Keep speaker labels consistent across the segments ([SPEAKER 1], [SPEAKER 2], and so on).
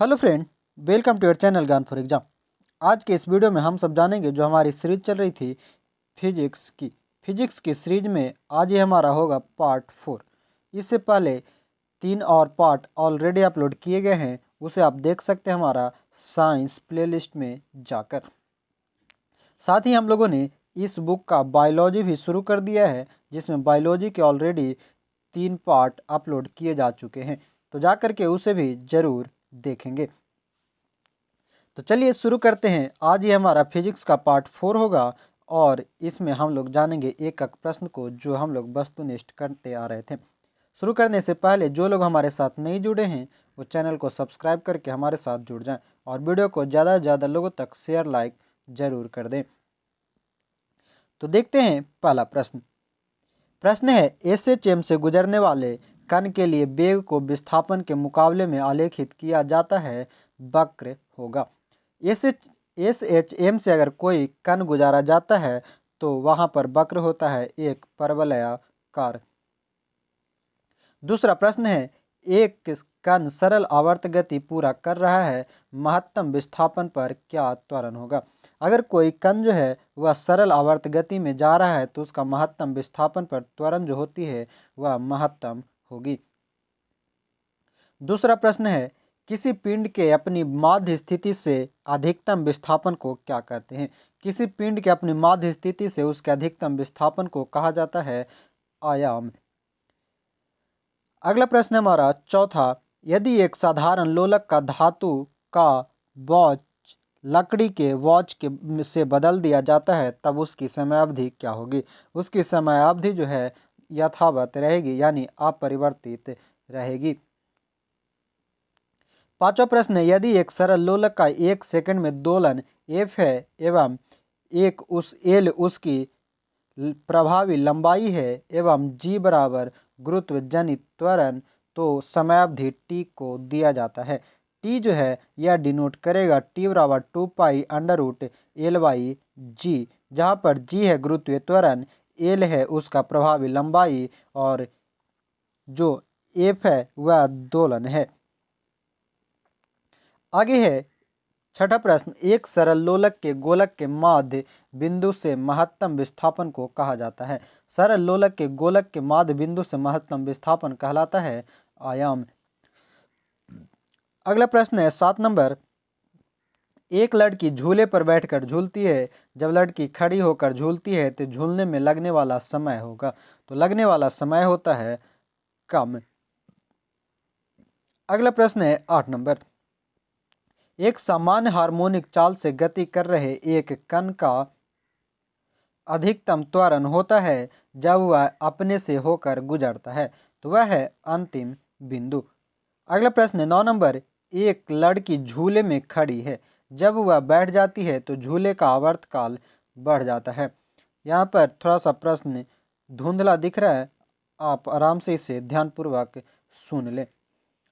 [SPEAKER 1] Hello friend, welcome to your channel Gyan for exam. आज के इस वीडियो में हम सब जानेंगे जो हमारी सीरीज चल रही थी फिजिक्स की सीरीज में आज ये हमारा होगा पार्ट 4। इससे पहले 3 और पार्ट ऑलरेडी अपलोड किए गए हैं, उसे आप देख सकते हैं हमारा साइंस प्लेलिस्ट में जाकर। साथ ही हम लोगों ने इस बुक का बायोलॉजी भी शुरू कर दिया है, जिसमें बायोलॉजी के ऑलरेडी 3 पार्ट अपलोड किए जा चुके हैं, तो जाकर के उसे भी जरूर देखेंगे। तो चलिए शुरू करते हैं। आज ये हमारा फिजिक्स का पार्ट 4 होगा और इसमें हम लोग जानेंगे एक एक प्रश्न को जो हम लोग वस्तुनिष्ठ करते आ रहे थे। शुरू करने से पहले जो लोग हमारे साथ नहीं जुड़े हैं वो चैनल को सब्सक्राइब करके हमारे साथ जुड़ जाएं और वीडियो को ज़्यादा से ज़्यादा लोगों तक शेयर लाइक जरूर कर दें। तो देखते हैं पहला प्रश्न है एसएचएम से गुजरने वाले कण के लिए वेग को विस्थापन के मुकाबले में आलेखित किया जाता है, वक्र होगा। एसएचएम से अगर कोई कण गुजारा जाता है तो वहां पर वक्र होता है एक परवलयाकार। दूसरा प्रश्न है एक कण सरल आवर्त गति पूरा कर रहा है, महत्तम विस्थापन पर क्या त्वरण होगा। अगर कोई कण जो है वह सरल आवर्त गति में जा रहा है तो उसका महत्तम विस्थापन पर त्वरण जो होती है वह महत्तम होगी। दूसरा प्रश्न है किसी पिंड के अपनी माध्य स्थिति से अधिकतम विस्थापन को क्या कहते हैं। किसी पिंड के अपनी माध्य स्थिति से उसके अधिकतम विस्थापन को कहा जाता है आयाम। अगला प्रश्न हमारा चौथा, यदि एक साधारण लोलक का धातु का वॉच लकड़ी के वॉच के से बदल दिया जाता है तब उसकी समयावधि क्या होगी। उसकी समयावधि जो है यथावत रहेगी, यानी अपरिवर्तित रहेगी। पांचवा प्रश्न है यदि एक सरल लोलक का 1 सेकंड में दोलन एफ है एवं एक उस एल उसकी प्रभावी लंबाई है एवं जी बराबर गुरुत्व जनित त्वरण, तो समयावधि टी को दिया जाता है। टी जो है यह डिनोट करेगा टी बराबर 2 pi under root L by G, जहाँ पर जी है गुरुत्वीय त्वरण, एल है उसका प्रभावी लंबाई और जो एफ है वह दोलन है। आगे है छठा प्रश्न, एक सरल लोलक के गोलक के माध्य बिंदु से महत्तम विस्थापन को कहा जाता है। सरल लोलक के गोलक के माध्य बिंदु से महत्तम विस्थापन कहलाता है आयाम। अगला प्रश्न है 7 नंबर, एक लड़की झूले पर बैठकर झूलती है, जब लड़की खड़ी होकर झूलती है तो झूलने में लगने वाला समय होगा। तो लगने वाला समय होता है कम। अगला प्रश्न है 8 नंबर, एक सामान्य हार्मोनिक चाल से गति कर रहे एक कण का अधिकतम त्वरण होता है जब वह अपने से होकर गुजरता है, तो वह है अंतिम बिंदु। अगला प्रश्न 9 नंबर, एक लड़की झूले में खड़ी है, जब वह बैठ जाती है तो झूले का आवर्तकाल बढ़ जाता है। यहाँ पर थोड़ा सा प्रश्न धुंधला दिख रहा है, आप आराम से इसे ध्यानपूर्वक सुन लें।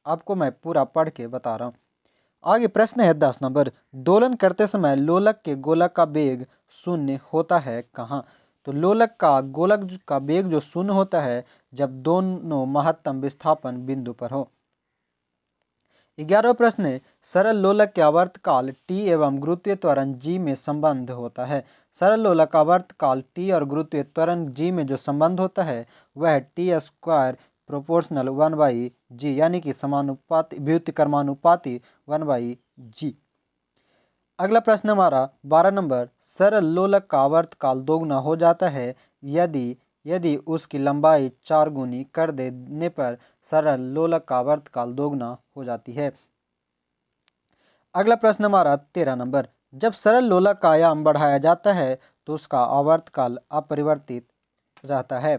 [SPEAKER 1] आपको मैं पूरा पढ़ के बता रहा हूँ। आगे प्रश्न है 10 नंबर, दोलन करते समय लोलक के गोलक का वेग शून्य होता है कहाँ। तो लोलक का गोलक का वेग जो शून्य होता है जब दोनों महत्तम विस्थापन बिंदु पर हो। 11वां प्रश्न है सरल लोलक के आवर्तकाल टी एवं गुरुत्वीय त्वरण जी में संबंध होता है। सरल लोलक का आवर्तकाल टी और गुरुत्वीय त्वरण जी में जो संबंध होता है वह टी स्क्वायर प्रोपोर्शनल 1/g, यानी कि समानुपाती व्युत्क्रमानुपाती 1/g। अगला प्रश्न हमारा 12 नंबर, सरल लोलक का आवर्तकाल दोगुना हो जाता है यदि उसकी लंबाई 4 गुनी कर देने पर सरल लोलक का आवर्तकाल दोगुना हो जाती है। अगला प्रश्न हमारा 13 नंबर, जब सरल लोलक का आयाम बढ़ाया जाता है तो उसका आवर्तकाल अपरिवर्तित रहता है।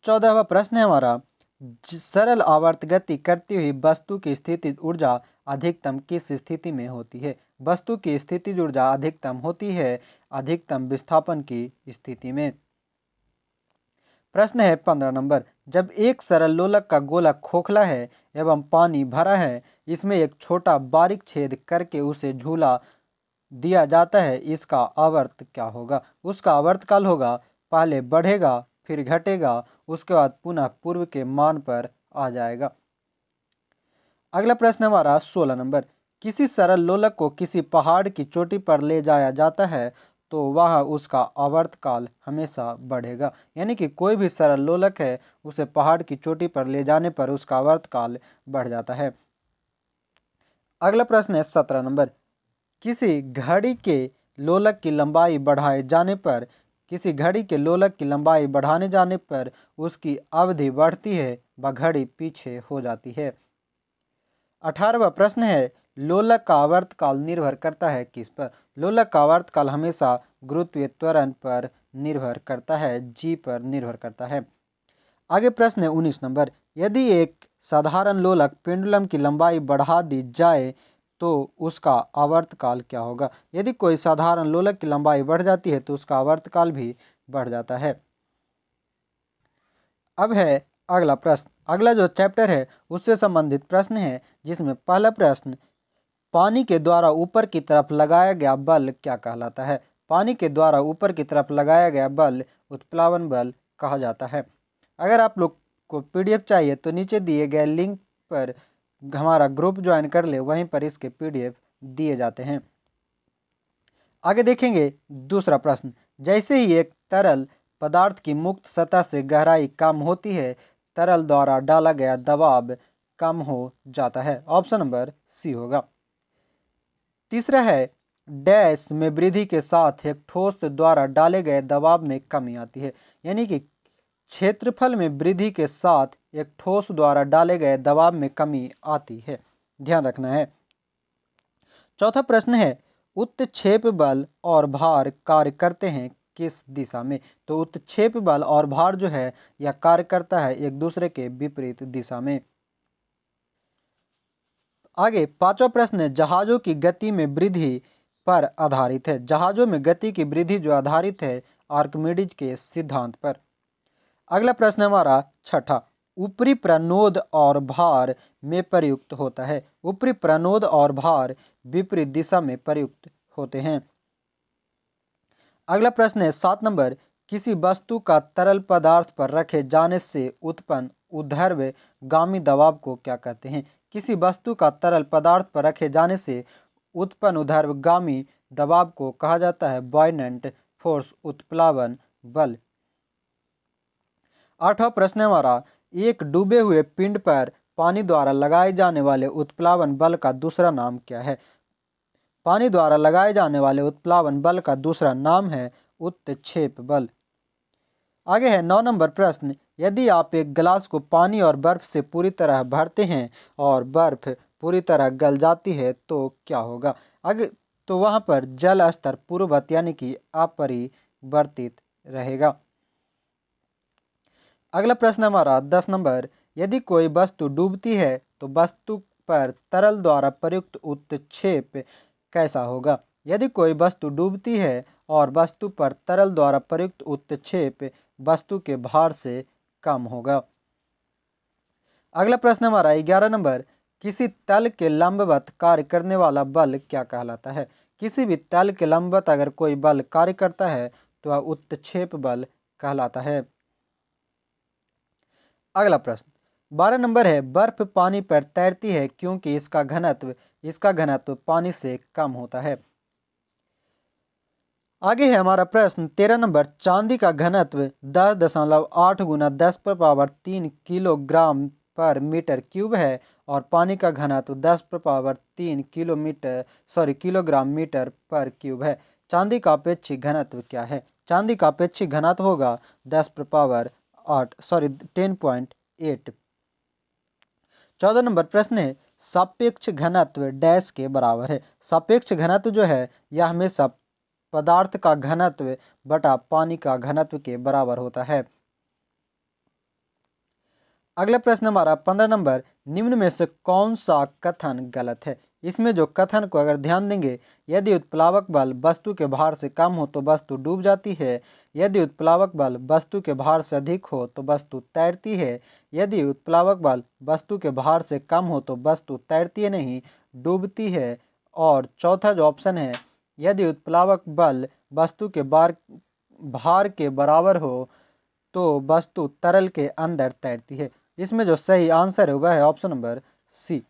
[SPEAKER 1] 14वां प्रश्न है हमारा, सरल आवर्त गति करती हुई वस्तु की स्थितिज ऊर्जा अधिकतम किस स्थिति में होती है। वस्तु की स्थितिज ऊर्जा अधिकतम होती है अधिकतम विस्थापन की स्थिति में। प्रश्न है 15 नंबर, जब एक सरल लोलक का गोलक खोखला है एवं पानी भरा है, इसमें एक छोटा बारीक छेद करके उसे झूला दिया जाता है, इसका आवर्त क्या होगा। उसका आवर्तकाल होगा पहले बढ़ेगा फिर घटेगा उसके बाद पुनः पूर्व के मान पर आ जाएगा। अगला प्रश्न हमारा 16 नंबर, किसी सरल लोलक को किसी पहाड़ की चोटी पर ले जाया जाता है तो वह उसका आवर्तकाल हमेशा बढ़ेगा। यानी कि कोई भी सरल लोलक है उसे पहाड़ की चोटी पर ले जाने पर उसका आवर्तकाल बढ़ जाता है। अगला प्रश्न है 17 नंबर, किसी घड़ी के लोलक की लंबाई बढ़ाए जाने पर किसी घड़ी के लोलक की लंबाई बढ़ाने जाने पर उसकी अवधि बढ़ती है व घड़ी पीछे हो जाती है। 18वां प्रश्न है, लोलक का आवर्तकाल निर्भर करता है किस पर? लोलक का आवर्तकाल हमेशा गुरुत्वीय त्वरण पर निर्भर करता है, जी पर निर्भर करता है। आगे प्रश्न है 19 नंबर, यदि एक साधारण लोलक पेंडुलम की लंबाई बढ़ा दी जाए तो उसका आवर्तकाल क्या होगा? यदि कोई साधारण लोलक की लंबाई बढ़ जाती है तो उसका आवर्तकाल भी बढ़ जाता है। अब है अगला प्रश्न। अगला जो चैप्टर है उससे संबंधित प्रश्न है, जिसमें पहला प्रश्न, पानी के द्वारा ऊपर की तरफ लगाया गया बल क्या कहलाता है? पानी के द्वारा ऊपर की तरफ लगाया गया बल उत्प्लावन बल कहा जाता है। अगर आप लोग को पीडीएफ चाहिए तो नीचे दिए गए लिंक पर हमारा ग्रुप ज्वाइन कर ले, वहीं पर इसके पीडीएफ दिए जाते हैं। आगे देखेंगे दूसरा प्रश्न, जैसे ही एक तरल पदार्थ की मुक्त सतह से गहराई कम होती है तरल द्वारा डाला गया दबाव कम हो जाता है। ऑप्शन नंबर सी होगा। तीसरा है, डैश में वृद्धि के साथ एक ठोस द्वारा डाले गए दबाव में कमी आती है। यानी कि क्षेत्रफल में वृद्धि के साथ एक ठोस द्वारा डाले गए दबाव में कमी आती है, ध्यान रखना है। चौथा प्रश्न है, उत्क्षेप बल और भार कार्य करते हैं किस दिशा में? तो उत्क्षेप बल और भार जो है यह कार्य करता है एक दूसरे के विपरीत दिशा में। आगे पांचवा प्रश्न है, जहाजों की गति में वृद्धि पर आधारित है। जहाजों में गति की वृद्धि जो आधारित है आर्किमिडीज के सिद्धांत पर। अगला प्रश्न हमारा छठा, ऊपरी प्रनोद और भार में प्रयुक्त होता है। ऊपरी प्रनोद और भार विपरीत दिशा में प्रयुक्त होते हैं। अगला प्रश्न है 7 नंबर, किसी वस्तु का तरल पदार्थ पर रखे जाने से उत्पन्न ऊर्ध्वगामी दबाव को क्या कहते हैं? किसी वस्तु का तरल पदार्थ पर रखे जाने से उत्पन्न ऊर्ध्वगामी दबाव को कहा जाता है बॉयनेंट फोर्स, उत्प्लावन बल। आठवां प्रश्न हमारा, एक डूबे हुए पिंड पर पानी द्वारा लगाए जाने वाले उत्प्लावन बल का दूसरा नाम क्या है? पानी द्वारा लगाए जाने वाले उत्प्लावन बल का दूसरा नाम है उत्क्षेप बल। आगे है 9 नंबर प्रश्न, यदि आप एक गिलास को पानी और बर्फ से पूरी तरह भरते हैं और बर्फ पूरी तरह गल जाती है तो क्या होगा? आगे तो वहां पर जल स्तर पूर्ववत यानी कि अपरिवर्तित रहेगा। अगला प्रश्न हमारा 10 नंबर, यदि कोई वस्तु डूबती है तो वस्तु पर तरल द्वारा प्रयुक्त उत्क्षेप कैसा होगा? यदि कोई वस्तु डूबती है और वस्तु पर तरल द्वारा प्रयुक्त उत्क्षेप वस्तु के भार से कम होगा। अगला प्रश्न हमारा 11 नंबर, किसी तल के लंबवत कार्य करने वाला बल क्या कहलाता है? किसी भी तल के लंबवत अगर कोई बल कार्य करता है तो वह उत्क्षेप बल कहलाता है। अगला प्रश्न 12 नंबर है, बर्फ पानी पर तैरती है क्योंकि इसका घनत्व पानी से कम होता है। आगे है हमारा प्रश्न 13 नंबर, चांदी का घनत्व 10.8 गुना 10⁻³ किलोग्राम पर मीटर क्यूब है और पानी का घनत्व 10⁻³ किलोग्राम मीटर पर क्यूब है। चांदी का अपेक्षित घनत्व क्या है? चांदी का अपेक्षित घनत्व होगा 10⁻8। 14 नंबर प्रश्न है, सापेक्ष घनत्व डैश के बराबर है। सापेक्ष घनत्व जो है यह हमेशा पदार्थ का घनत्व बटा पानी का घनत्व के बराबर होता है। अगला प्रश्न हमारा 15 नंबर, निम्न में से कौन सा कथन गलत है? इसमें जो कथन को अगर ध्यान देंगे, यदि उत्प्लावक बल वस्तु के भार से कम हो तो वस्तु डूब जाती है, यदि उत्प्लावक बल वस्तु के भार से अधिक हो तो वस्तु तैरती है, यदि उत्प्लावक बल वस्तु के भार से कम हो तो वस्तु तैरती है नहीं, डूबती है। और चौथा जो ऑप्शन है, यदि उत्प्लावक बल वस्तु के भार के बराबर हो तो वस्तु तरल के अंदर तैरती है। इसमें जो सही आंसर है वह है ऑप्शन नंबर सी।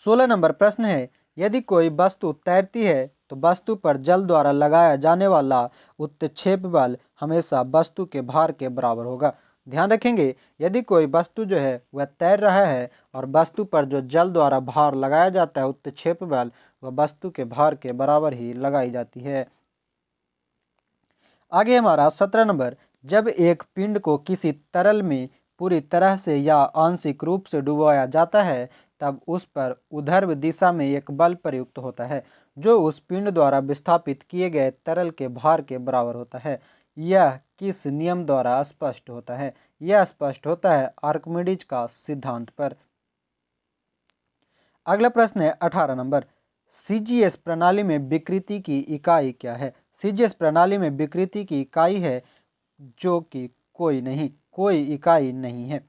[SPEAKER 1] 16 नंबर प्रश्न है, यदि कोई वस्तु तैरती है तो वस्तु पर जल द्वारा लगाया जाने वाला उत्क्षेप बल हमेशा वस्तु के भार के बराबर होगा। ध्यान रखेंगे, यदि कोई वस्तु जो है वह तैर रहा है और वस्तु पर जो जल द्वारा भार लगाया जाता है उत्क्षेप बल, वह वस्तु के भार के बराबर ही लगाई जाती है। आगे हमारा 17 नंबर, जब एक पिंड को किसी तरल में पूरी तरह से या आंशिक रूप से डुबोया जाता है तब उस पर ऊर्ध्व दिशा में एक बल प्रयुक्त होता है जो उस पिंड द्वारा विस्थापित किए गए तरल के भार के बराबर होता है। यह किस नियम द्वारा स्पष्ट होता है? यह स्पष्ट होता है आर्किमिडीज का सिद्धांत पर। अगला प्रश्न है 18 नंबर, सीजीएस प्रणाली में विकृति की इकाई क्या है? सीजीएस प्रणाली में विकृति की इकाई है जो कि कोई इकाई नहीं है।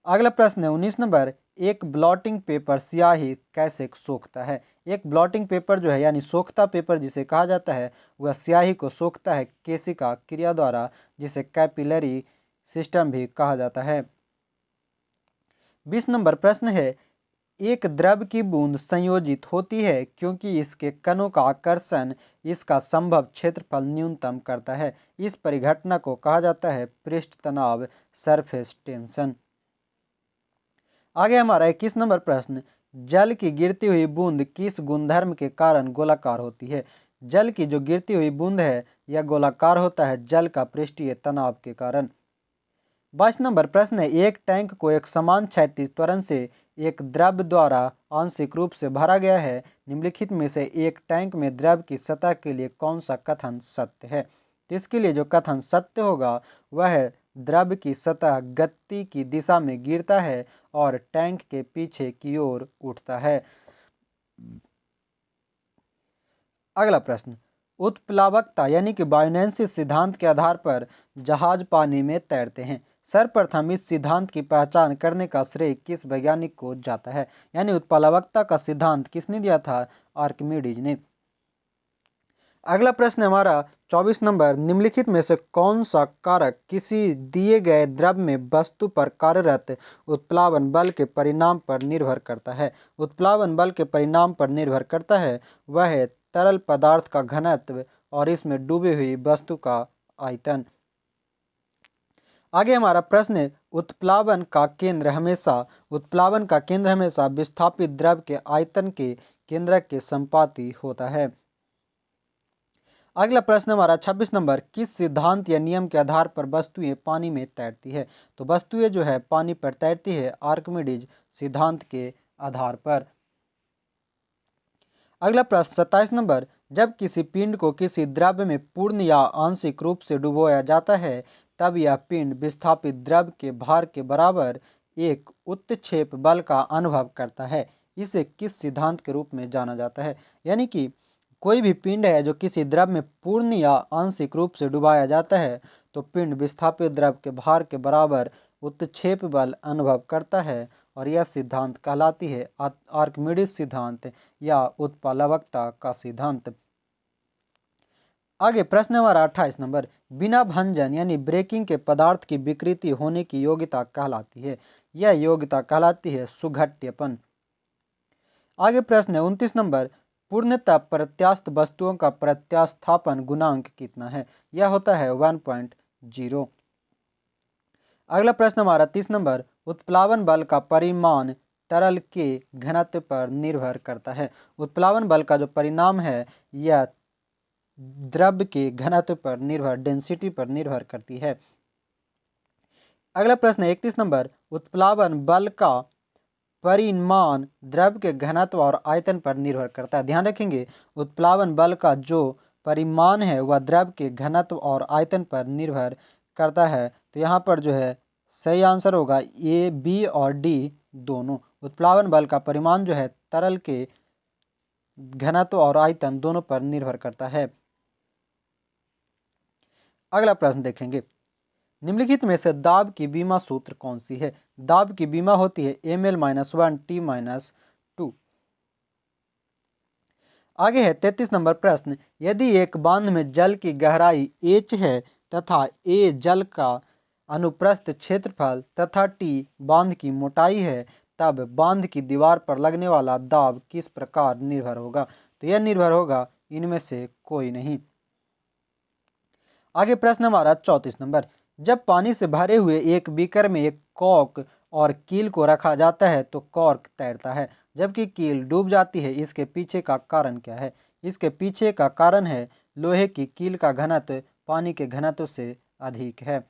[SPEAKER 1] अगला प्रश्न है 19 नंबर, एक ब्लॉटिंग पेपर स्याही कैसे सोखता है? एक ब्लॉटिंग पेपर जो है यानी सोखता पेपर जिसे कहा जाता है वह स्याही को सोखता है केशिका क्रिया द्वारा, जिसे कैपिलरी सिस्टम भी कहा जाता है। 20 नंबर प्रश्न है, एक द्रव की बूंद संयोजित होती है क्योंकि इसके कणों का आकर्षण इसका संभव क्षेत्रफल न्यूनतम करता है। इस परिघटना को कहा जाता है पृष्ठ तनाव, सरफेस टेंशन। आगे हमारा 21 नंबर प्रश्न, जल की गिरती हुई बूंद किस गुणधर्म के कारण गोलाकार होती है? जल की जो गिरती हुई बूंद है यह गोलाकार होता है जल का पृष्ठीय तनाव के कारण। 22 नंबर प्रश्न है, एक टैंक को एक समान क्षैतिज त्वरण से एक द्रव द्वारा आंशिक रूप से भरा गया है। निम्नलिखित में से एक टैंक में द्रव की सतह के लिए कौन सा कथन सत्य है? तो इसके लिए जो कथन सत्य होगा वह है द्रव की सतह गति की दिशा में गिरता है और टैंक के पीछे की ओर उठता है। अगला प्रश्न, उत्प्लावकता यानी कि बायोनेंसी सिद्धांत के आधार पर जहाज पानी में तैरते हैं। सर्वप्रथम इस सिद्धांत की पहचान करने का श्रेय किस वैज्ञानिक को जाता है? यानी उत्प्लावकता का सिद्धांत किसने दिया था? आर्किमिडीज ने। अगला प्रश्न हमारा 24 नंबर, निम्नलिखित में से कौन सा कारक किसी दिए गए द्रव में वस्तु पर कार्यरत उत्प्लावन बल के परिणाम पर निर्भर करता है? उत्प्लावन बल के परिणाम पर निर्भर करता है वह है तरल पदार्थ का घनत्व और इसमें डूबी हुई वस्तु का आयतन। आगे हमारा प्रश्न है, उत्प्लावन का केंद्र हमेशा विस्थापित द्रव के आयतन के केंद्रक के संपाती होता है। अगला प्रश्न हमारा 26 नंबर, किस सिद्धांत या नियम के आधार पर वस्तुएं पानी में तैरती है? तो वस्तुएं जो है पानी पर तैरती है आर्किमिडीज सिद्धांत के आधार पर। अगला प्रश्न 27 नंबर, जब किसी पिंड को किसी द्रव में पूर्ण या आंशिक रूप से डुबोया जाता है तब यह पिंड विस्थापित द्रव के भार के बराबर एक उत्क्षेप बल का अनुभव करता है। इसे किस सिद्धांत के रूप में जाना जाता है? यानी कि कोई भी पिंड है जो किसी द्रव में पूर्ण या आंशिक रूप से डुबाया जाता है तो पिंड विस्थापित द्रव के भार के बराबर उत्क्षेप बल अनुभव करता है और यह सिद्धांत कहलाती है आर्किमिडीज सिद्धांत या उत्प्लावकता का सिद्धांत। आगे प्रश्न हमारा 28 नंबर, बिना भंजन यानी ब्रेकिंग के पदार्थ की विकृति होने की योग्यता कहलाती है। यह योग्यता कहलाती है सुघट्यपन। आगे प्रश्न है 29 नंबर, पूर्णतः प्रत्यास्थ वस्तुओं का प्रत्यास्थापन गुणांक कितना है? यह होता है 1.0। अगला प्रश्न हमारा 30 नंबर, उत्प्लावन बल का परिमाण तरल के घनत्व पर निर्भर करता है। उत्प्लावन बल का जो परिणाम है यह द्रव के घनत्व पर डेंसिटी पर निर्भर करती है। अगला प्रश्न है 31 नंबर, उत्प्लावन बल का परिमाण द्रव के घनत्व और आयतन पर निर्भर करता है। ध्यान रखेंगे, उत्प्लावन बल का जो परिमाण है वह द्रव के घनत्व और आयतन पर निर्भर करता है। तो यहाँ पर जो है सही आंसर होगा ए, बी और डी दोनों। उत्प्लावन बल का परिमाण जो है तरल के घनत्व और आयतन दोनों पर निर्भर करता है। अगला प्रश्न देखेंगे, निम्नलिखित में से दाब की बीमा सूत्र कौन सी है? दाब की बीमा होती है ml-1 t-2। आगे है 33 नंबर प्रश्न, यदि एक बांध में जल की गहराई h है तथा a जल का अनुप्रस्थ क्षेत्रफल तथा t बांध की मोटाई है तब बांध की दीवार पर लगने वाला दाब किस प्रकार निर्भर होगा? तो यह निर्भर होगा इनमें से कोई नहीं। आगे प्रश्न हमारा 34 नंबर, जब पानी से भरे हुए एक बीकर में एक कॉर्क और कील को रखा जाता है तो कॉर्क तैरता है जबकि कील डूब जाती है, इसके पीछे का कारण क्या है? इसके पीछे का कारण है लोहे की कील का घनत्व पानी के घनत्व से अधिक है।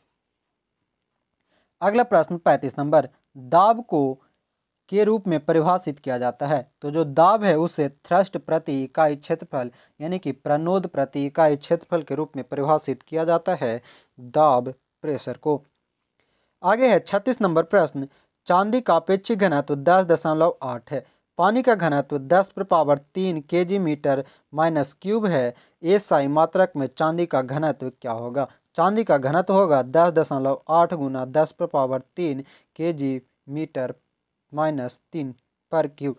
[SPEAKER 1] अगला प्रश्न 35 नंबर, दाब को के रूप में परिभाषित किया जाता है। तो जो दाब है उसे थ्रस्ट प्रति इकाई क्षेत्रफल यानी कि प्रणोद प्रति इकाई क्षेत्रफल के रूप में परिभाषित किया जाता है दाब प्रेशर को। आगे है 36 नंबर प्रश्न, चांदी का अपेक्षित घनत्व 10.8 है, पानी का घनत्व 10⁻³ kg मीटर माइनस क्यूब है, एसआई मात्रक में चांदी का घनत्व क्या होगा? चांदी का घनत्व होगा 10.8 गुना 10⁻³ kg मीटर माइनस 3 पर क्यूब।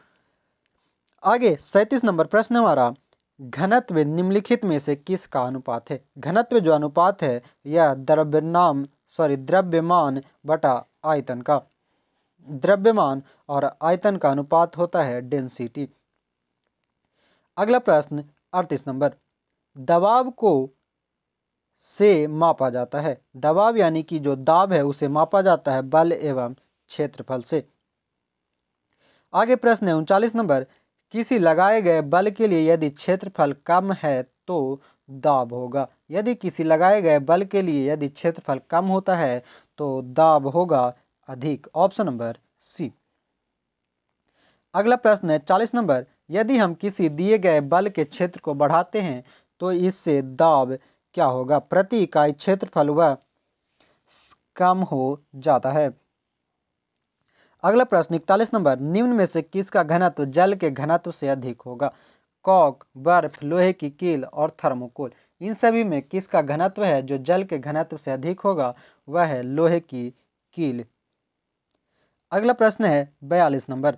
[SPEAKER 1] आगे 37 नंबर प्रश्न हमारा, घनत्व निम्नलिखित में से किसका अनुपात है? घनत्व जो अनुपात है यह द्रव्यमान बटा आयतन का, द्रव्यमान और आयतन का अनुपात होता है डेंसिटी। अगला प्रश्न 38 नंबर, दबाव को से मापा जाता है, दबाव यानी कि जो दाब है उसे मापा जाता है बल एवं क्षेत्रफल से। आगे प्रश्न है 39 नंबर, किसी लगाए गए बल के लिए यदि क्षेत्रफल कम है तो दाब होगा, यदि किसी लगाए गए बल के लिए यदि क्षेत्रफल कम होता है तो दाब होगा अधिक, ऑप्शन नंबर सी। अगला प्रश्न है 40 नंबर, यदि हम किसी दिए गए बल के क्षेत्र को बढ़ाते हैं तो इससे दाब क्या होगा? प्रति इकाई क्षेत्रफल वह कम हो जाता है। अगला प्रश्न 41 नंबर, निम्न में से किसका घनत्व जल के घनत्व से अधिक होगा? कॉक, बर्फ, लोहे की कील और थर्मोकोल, इन सभी में किसका घनत्व है जो जल के घनत्व से अधिक होगा? वह है लोहे की कील। अगला प्रश्न है 42 नंबर,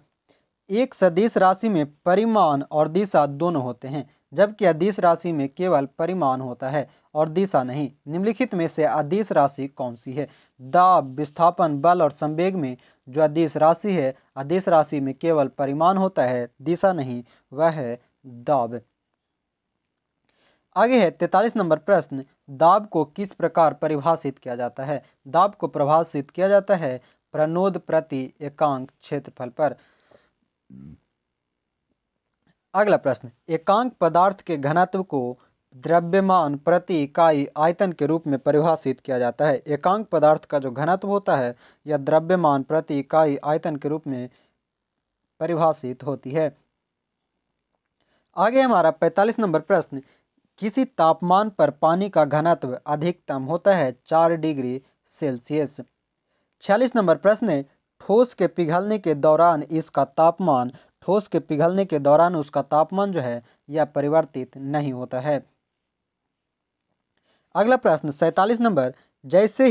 [SPEAKER 1] एक सदिश राशि में परिमाण और दिशा दोनों होते हैं जबकि अदिश राशि में केवल परिमाण होता है और दिशा नहीं, निम्नलिखित में से अदिश राशि कौन सी है? दाब, विस्थापन, बल और संवेग में जो अदिश राशि है, अदिश राशि में केवल परिमाण होता है दिशा नहीं, वह है दाब। आगे है 43 नंबर प्रश्न, दाब को किस प्रकार परिभाषित किया जाता है? दाब को परिभाषित किया जाता है प्रणोद प्रति एकांक क्षेत्रफल पर। अगला प्रश्न, एकांक पदार्थ के घनत्व को द्रव्यमान प्रति इकाई आयतन के रूप में परिभाषित किया जाता है। एकांक पदार्थ का जो घनत्व होता है यह द्रव्यमान प्रति इकाई आयतन के रूप में परिभाषित होती है। आगे हमारा 45 नंबर प्रश्न, किसी तापमान पर पानी का घनत्व अधिकतम होता है 4 डिग्री सेल्सियस। 46 नंबर प्रश्न है, ठोस के पिघलने के दौरान इसका तापमान, ठोस के पिघलने के दौरान उसका तापमान जो है यह परिवर्तित नहीं होता है। अगला प्रश्न 47 नंबर, जैसे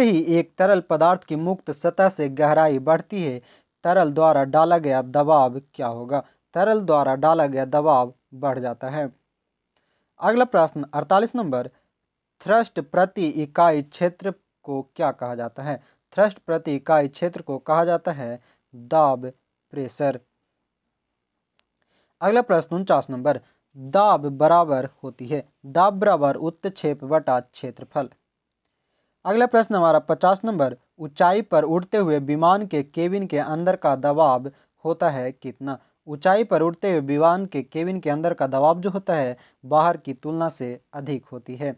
[SPEAKER 1] ही एक तरल पदार्थ की मुक्त सतह से गहराई बढ़ती है तरल द्वारा डाला गया दबाव क्या होगा? तरल द्वारा डाला गया दबाव बढ़ जाता है। अगला प्रश्न 48 नंबर, थ्रस्ट प्रति इकाई क्षेत्र को क्या कहा जाता है? थ्रस्ट प्रति इकाई क्षेत्र को कहा जाता है दाब प्रेशर। अगला प्रश्न 49 नंबर, दाब बराबर होती है, दाब बराबर उत्क्षेप बटा क्षेत्रफल। अगला प्रश्न हमारा 50 नंबर, ऊंचाई पर उड़ते हुए विमान के केबिन के अंदर का दबाव होता है कितना? ऊंचाई पर उड़ते हुए विमान के केबिन के अंदर का दबाव जो होता है बाहर की तुलना से अधिक होती है।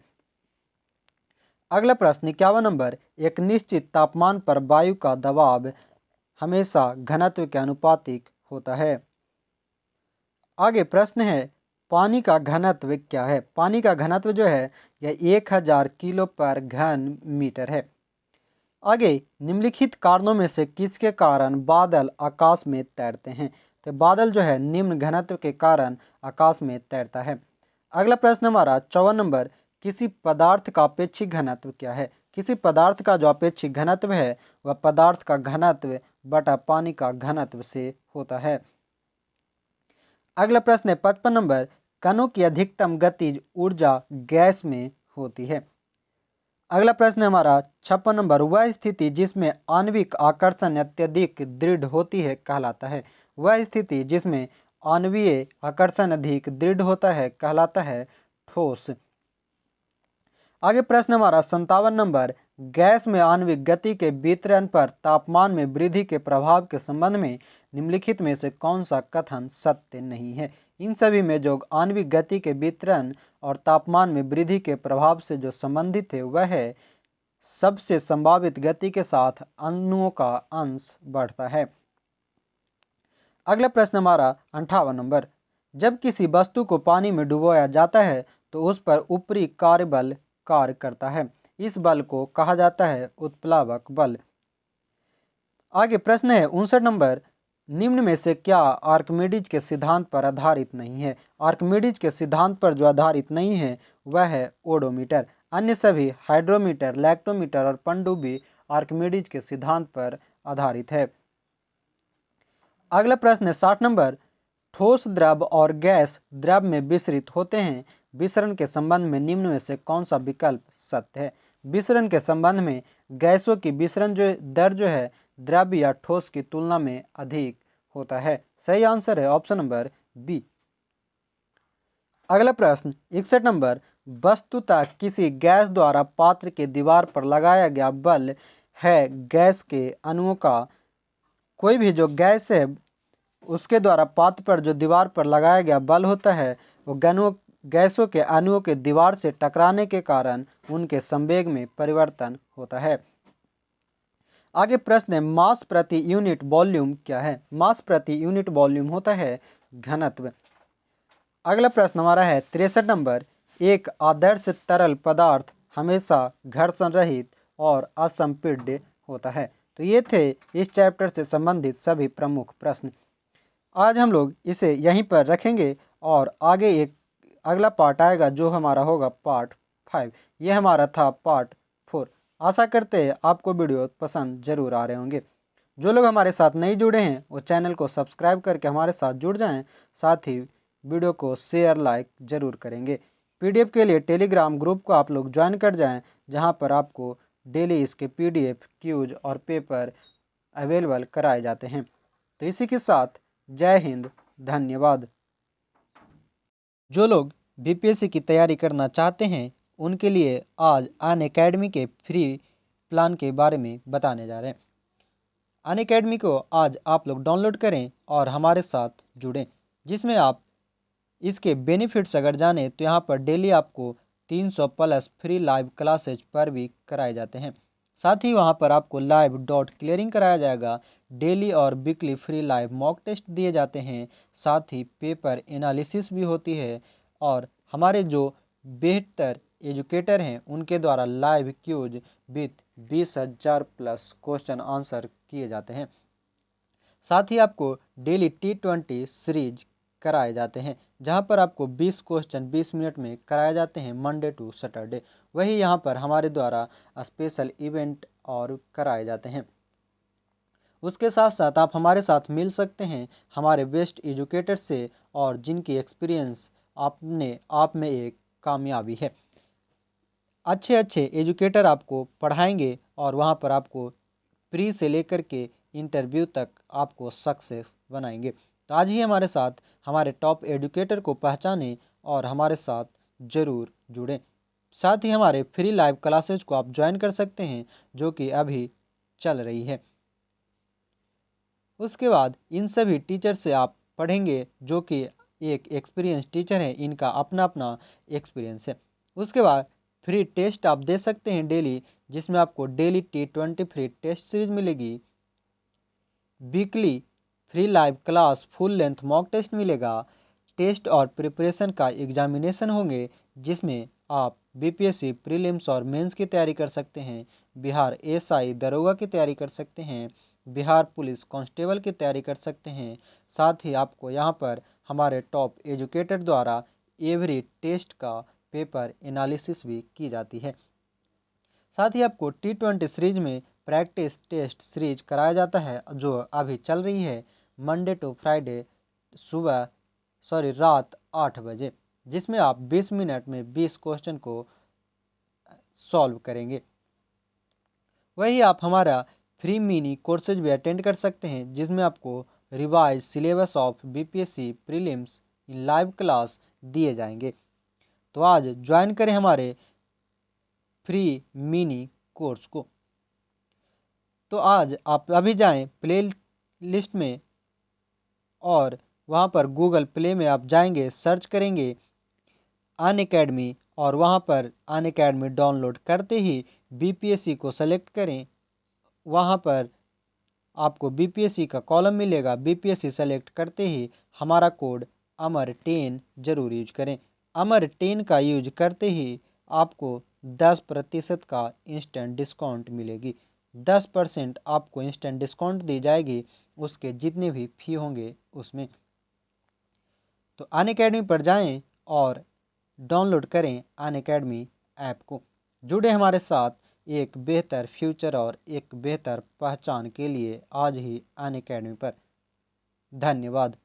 [SPEAKER 1] अगला प्रश्न 51 नंबर, एक निश्चित तापमान पर वायु का दबाव हमेशा घनत्व के अनुपातिक होता है। आगे प्रश्न है, पानी का घनत्व क्या है? पानी का घनत्व जो है यह 1000 किलो पर घन मीटर है। आगे निम्नलिखित कारणों में से किसके कारण बादल आकाश में तैरते हैं? तो बादल जो है निम्न घनत्व के कारण आकाश में तैरता है। अगला प्रश्न हमारा 54 नंबर, किसी पदार्थ का अपेक्षित घनत्व क्या है? किसी पदार्थ का जो अपेक्षित घनत्व है वह पदार्थ का घनत्व बटा पानी का घनत्व से होता है। अगला प्रश्न है 55 नंबर, कणों की अधिकतम गतिज ऊर्जा गैस में होती है। अगला प्रश्न है हमारा 56 नंबर, वह स्थिति जिसमें आणविक आकर्षण अत्यधिक दृढ़ होती है कहलाता है। वह स्थिति जिसमें आणवीय आकर्षण अधिक दृढ़ होता है कहलाता है ठोस। आगे प्रश्न हमारा 57 नंबर, गैस में आणविक गति के वितरण पर तापमान में वृद्धि के प्रभाव के संबंध में निम्नलिखित में से कौन सा कथन सत्य नहीं है। इन सभी में जो आणविक गति के वितरण और तापमान में वृद्धि के प्रभाव से जो संबंधित है वह है सबसे संभावित गति के साथ अणुओं का अंश बढ़ता है। अगला प्रश्न हमारा 58 नंबर, जब किसी वस्तु को पानी में डुबोया जाता है तो उस पर ऊपरी कार्यबल कार्य करता है। इस बल को कहा जाता है उत्प्लावक बल। आगे प्रश्न है 59 नंबर, निम्न में से क्या आर्किमिडीज के सिद्धांत पर आधारित नहीं है। आर्किमिडीज के सिद्धांत पर जो आधारित नहीं है वह है ओडोमीटर। अन्य सभी हाइड्रोमीटर, लैक्टोमीटर और पनडुब्बी आर्किमिडीज के सिद्धांत पर आधारित है। अगला प्रश्न है 60 नंबर, ठोस द्रव और गैस द्रव में विसरित होते हैं। विसरण के संबंध में निम्न में से कौन सा विकल्प सत्य है। विसरण के संबंध में गैसों की विसरण दर जो है द्रव या ठोस की तुलना में अधिक होता है। सही आंसर है ऑप्शन नंबर बी। अगला प्रश्न 61 नंबर, वस्तुतः किसी गैस द्वारा पात्र के दीवार पर लगाया गया बल है गैस के अणुओं का, कोई भी जो गैस है उसके द्वारा पात्र पर जो दीवार पर लगाया गया बल होता है वो गैसों के अणुओं के दीवार से टकराने के कारण उनके संवेग में परिवर्तन होता है। आगे प्रश्न है, मास प्रति यूनिट वॉल्यूम क्या है। मास प्रति यूनिट वॉल्यूम होता है घनत्व। अगला प्रश्न हमारा है 63 नंबर, एक आदर्श तरल पदार्थ हमेशा घर्षण रहित और असंपीड्य होता है। तो ये थे इस चैप्टर से संबंधित सभी प्रमुख प्रश्न। आज हम लोग इसे यहीं पर रखेंगे और आगे एक अगला पार्ट आएगा जो हमारा होगा पार्ट 5। ये हमारा था पार्ट 4। आशा करते हैं आपको वीडियो पसंद जरूर आ रहे होंगे। जो लोग हमारे साथ नहीं जुड़े हैं वो चैनल को सब्सक्राइब करके हमारे साथ जुड़ जाएं, साथ ही वीडियो को शेयर लाइक जरूर करेंगे। पीडीएफ के लिए टेलीग्राम ग्रुप को आप लोग ज्वाइन कर जाएं, जहां पर आपको डेली इसके पीडीएफ, क्यूज और पेपर अवेलेबल कराए जाते हैं। तो इसी के साथ जय हिंद, धन्यवाद। जो लोग बीपीएससी की तैयारी करना चाहते हैं उनके लिए आज अनअकैडमी के फ्री प्लान के बारे में बताने जा रहे हैं। अनअकैडमी को आज आप लोग डाउनलोड करें और हमारे साथ जुड़ें, जिसमें आप इसके बेनिफिट्स अगर जाने तो यहाँ पर डेली आपको 300 plus free live classes per week कराए जाते हैं। साथ ही वहाँ पर आपको लाइव डॉट क्लियरिंग कराया जाएगा। डेली और weekly free live mock test दिए जाते हैं। साथ ही पेपर एनालिसिस भी होती है और हमारे जो बेहतर एजुकेटर हैं उनके द्वारा live quiz with 20,000 plus question answer किए जाते हैं। साथ ही आपको डेली T20 सीरीज कराए जाते हैं, जहां पर आपको 20 क्वेश्चन 20 मिनट में कराए जाते हैं मंडे टू सैटरडे। वही यहां पर हमारे द्वारा स्पेशल इवेंट और कराए जाते हैं। उसके साथ साथ आप हमारे साथ मिल सकते हैं हमारे बेस्ट एजुकेटर से और जिनकी एक्सपीरियंस आप में एक कामयाबी है। अच्छे अच्छे एजुकेटर आपको पढ़ाएंगे और वहाँ पर आपको प्री से लेकर के इंटरव्यू तक आपको सक्सेस बनाएंगे। तो आज ही हमारे साथ हमारे टॉप एजुकेटर को पहचानें और हमारे साथ ज़रूर जुड़ें। साथ ही हमारे फ्री लाइव क्लासेज को आप ज्वाइन कर सकते हैं जो कि अभी चल रही है। उसके बाद इन सभी टीचर से आप पढ़ेंगे जो कि एक एक्सपीरियंस टीचर है, इनका अपना अपना एक्सपीरियंस है। उसके बाद फ्री टेस्ट आप दे सकते हैं डेली, जिसमें आपको daily T20 free test series मिलेगी। Weekly free live class full length mock test मिलेगा। टेस्ट और प्रिपरेशन का एग्जामिनेशन होंगे, जिसमें आप बीपीएससी प्रीलिम्स और मेंस की तैयारी कर सकते हैं, बिहार एसआई दरोगा की तैयारी कर सकते हैं, बिहार पुलिस कांस्टेबल की तैयारी कर सकते हैं। साथ ही आपको यहाँ पर हमारे टॉप एजुकेटर द्वारा एवरी टेस्ट का पेपर एनालिसिस भी की जाती है। साथ ही आपको T20 सीरीज में प्रैक्टिस टेस्ट सीरीज कराया जाता है जो अभी चल रही है मंडे टू फ्राइडे रात 8 बजे, जिसमें आप 20 मिनट में 20 क्वेश्चन को सॉल्व करेंगे। वही आप हमारा फ्री मिनी कोर्सेज भी अटेंड कर सकते हैं, जिसमें आपको revise syllabus of BPSC prelims live class दिए जाएंगे। तो आज ज्वाइन करें हमारे फ्री मिनी कोर्स को। तो आज आप अभी जाएं प्ले लिस्ट में और वहाँ पर गूगल प्ले में आप जाएंगे, सर्च करेंगे अनअकैडमी और वहाँ पर अनअकैडमी डाउनलोड करते ही बीपीएससी को सेलेक्ट करें। वहाँ पर आपको बीपीएससी का कॉलम मिलेगा। बीपीएससी सेलेक्ट करते ही हमारा कोड अमर10 जरूर यूज करें। अमर10 का यूज करते ही आपको 10% का इंस्टेंट डिस्काउंट मिलेगी। 10% आपको इंस्टेंट डिस्काउंट दी जाएगी उसके जितने भी फी होंगे उसमें। तो अनअकैडमी पर जाएं और डाउनलोड करें अनअकैडमी ऐप को। जुड़े हमारे साथ एक बेहतर फ्यूचर और एक बेहतर पहचान के लिए आज ही अनअकैडमी पर। धन्यवाद।